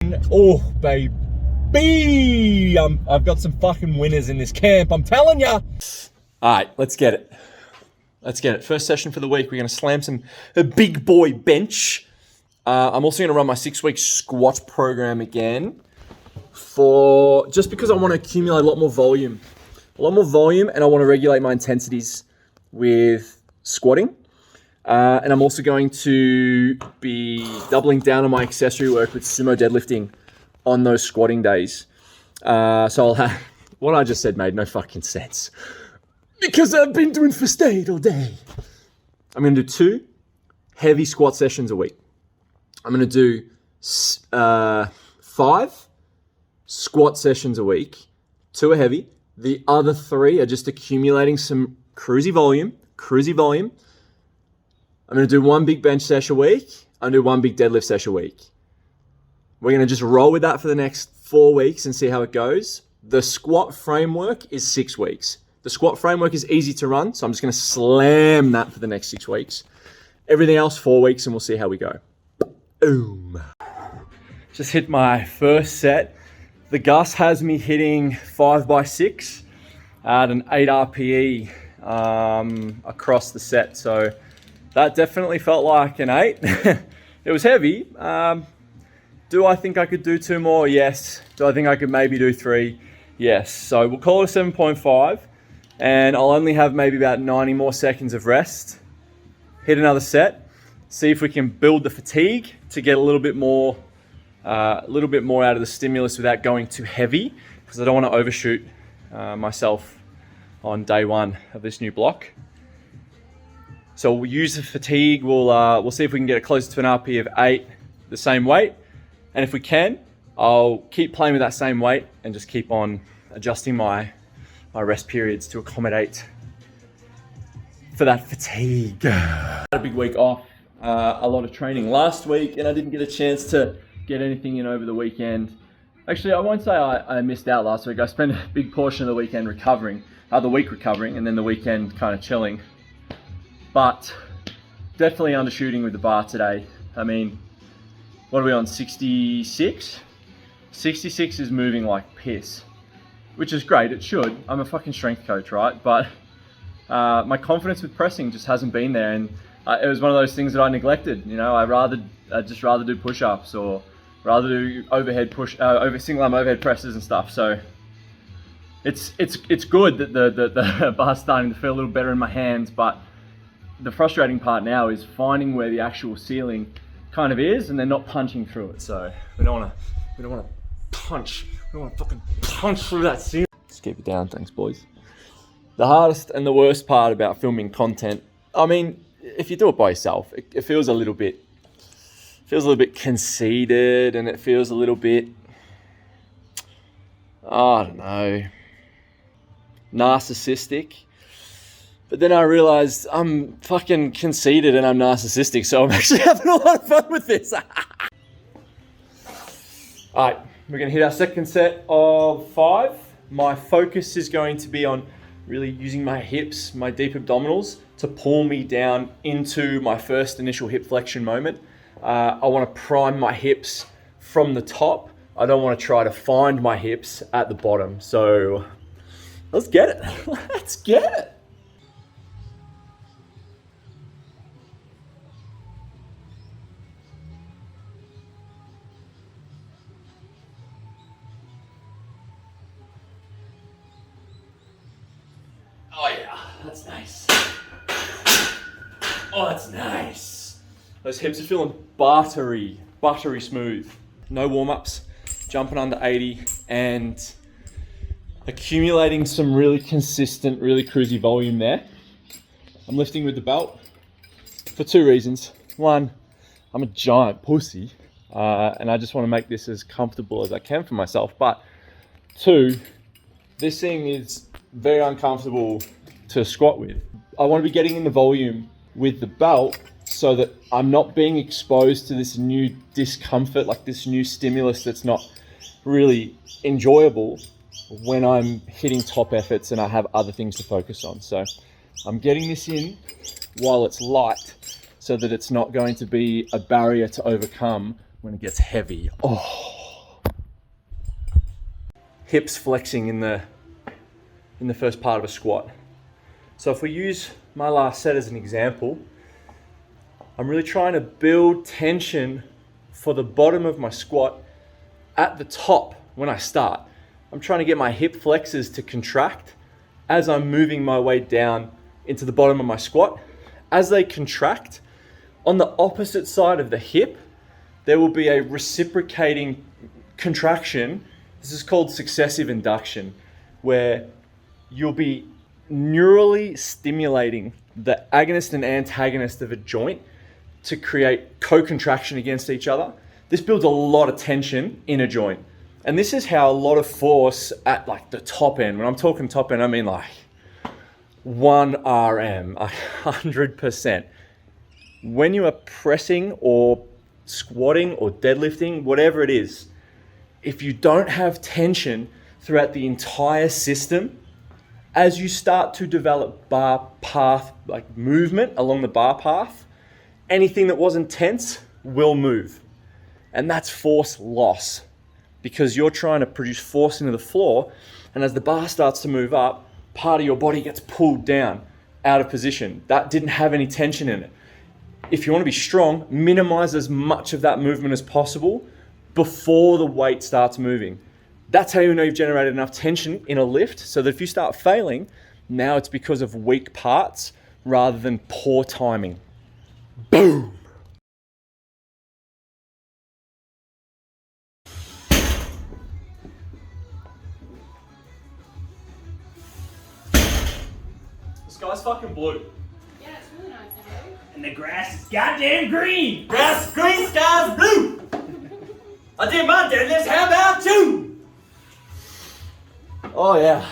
session. Oh, baby. I've got some fucking winners in this camp, I'm telling ya. All right, let's get it. Let's get it. First session for the week. We're going to slam a big boy bench. I'm also going to run my 6-week squat program again just because I want to accumulate a lot more volume. And I want to regulate my intensities with squatting. And I'm also going to be doubling down on my accessory work with sumo deadlifting on those squatting days. So I'll have, what I just said made no fucking sense because I've been doing first aid all day. I'm going to do 2 heavy squat sessions a week. I'm going to do 5 squat sessions a week. 2 are heavy. The other 3 are just accumulating some cruisey volume. I'm going to do 1 big bench session a week. I'm going to do 1 big deadlift session a week. We're going to just roll with that for the next 4 weeks and see how it goes. The squat framework is 6 weeks. The squat framework is easy to run, so I'm just going to slam that for the next 6 weeks. Everything else 4 weeks, and we'll see how we go. Boom. Just hit my first set. The Gus has me hitting 5x6 at an 8 RPE across the set. So that definitely felt like an 8. It was heavy. Do I think I could do 2 more? Yes. Do I think I could maybe do 3? Yes. So we'll call it a 7.5, and I'll only have maybe about 90 more seconds of rest. Hit another set. See if we can build the fatigue to get a little bit more out of the stimulus without going too heavy, because I don't want to overshoot myself on day 1 of this new block. So we'll use the fatigue. We'll see if we can get it closer to an RP of 8, the same weight, and if we can, I'll keep playing with that same weight and just keep on adjusting my rest periods to accommodate for that fatigue. I had a big week off. A lot of training last week, and I didn't get a chance to get anything in over the weekend. Actually, I won't say I missed out last week. I spent a big portion of the weekend recovering, the week recovering, and then the weekend kind of chilling. But definitely undershooting with the bar today. I mean, what are we on, 66? 66 is moving like piss, which is great, it should. I'm a fucking strength coach, right? But my confidence with pressing just hasn't been there, and it was one of those things that I neglected. You know, I'd just rather do push-ups or rather do single arm overhead presses and stuff. So it's good that the bar's starting to feel a little better in my hands, but the frustrating part now is finding where the actual ceiling kind of is, and then not punching through it. So we don't want to fucking punch through that ceiling. Just keep it down, thanks boys. The hardest and the worst part about filming content, I mean, if you do it by yourself, it feels a little bit conceited, and it feels a little bit, I don't know, narcissistic. But then I realized I'm fucking conceited and I'm narcissistic, so I'm actually having a lot of fun with this. All right, we're gonna hit our second set of 5. My focus is going to be on really using my hips, my deep abdominals, to pull me down into my first initial hip flexion moment. I want to prime my hips from the top. I don't want to try to find my hips at the bottom. So let's get it. Let's get it. Oh yeah, that's nice. Oh, that's nice. Those hips are feeling buttery smooth. No warm-ups, jumping under 80 and accumulating some really consistent, really cruisy volume there. I'm lifting with the belt for 2 reasons. 1, I'm a giant pussy, and I just want to make this as comfortable as I can for myself. But 2, this thing is very uncomfortable to squat with. I want to be getting in the volume with the belt so that I'm not being exposed to this new discomfort, like this new stimulus that's not really enjoyable when I'm hitting top efforts and I have other things to focus on. So I'm getting this in while it's light so that it's not going to be a barrier to overcome when it gets heavy. Oh. hips flexing in the first part of a squat. So if we use my last set as an example, I'm really trying to build tension for the bottom of my squat at the top when I start. I'm trying to get my hip flexors to contract as I'm moving my way down into the bottom of my squat. As they contract, on the opposite side of the hip, there will be a reciprocating contraction. This is called successive induction, where you'll be neurally stimulating the agonist and antagonist of a joint to create co-contraction against each other. This builds a lot of tension in a joint. And this is how a lot of force at like the top end, when I'm talking top end, I mean like 1 RM, 100%. When you are pressing or squatting or deadlifting, whatever it is, if you don't have tension throughout the entire system, as you start to develop bar path, like movement along the bar path, anything that wasn't tense will move. And that's force loss, because you're trying to produce force into the floor, and as the bar starts to move up, part of your body gets pulled down out of position. That didn't have any tension in it. If you want to be strong, minimize as much of that movement as possible before the weight starts moving. That's how you know you've generated enough tension in a lift, so that if you start failing, now it's because of weak parts rather than poor timing. Boom! The sky's fucking blue. Yeah, it's really nice today. And the grass is goddamn green. Grass is green, sky's blue. I did my deadlifts, how about you? Oh yeah.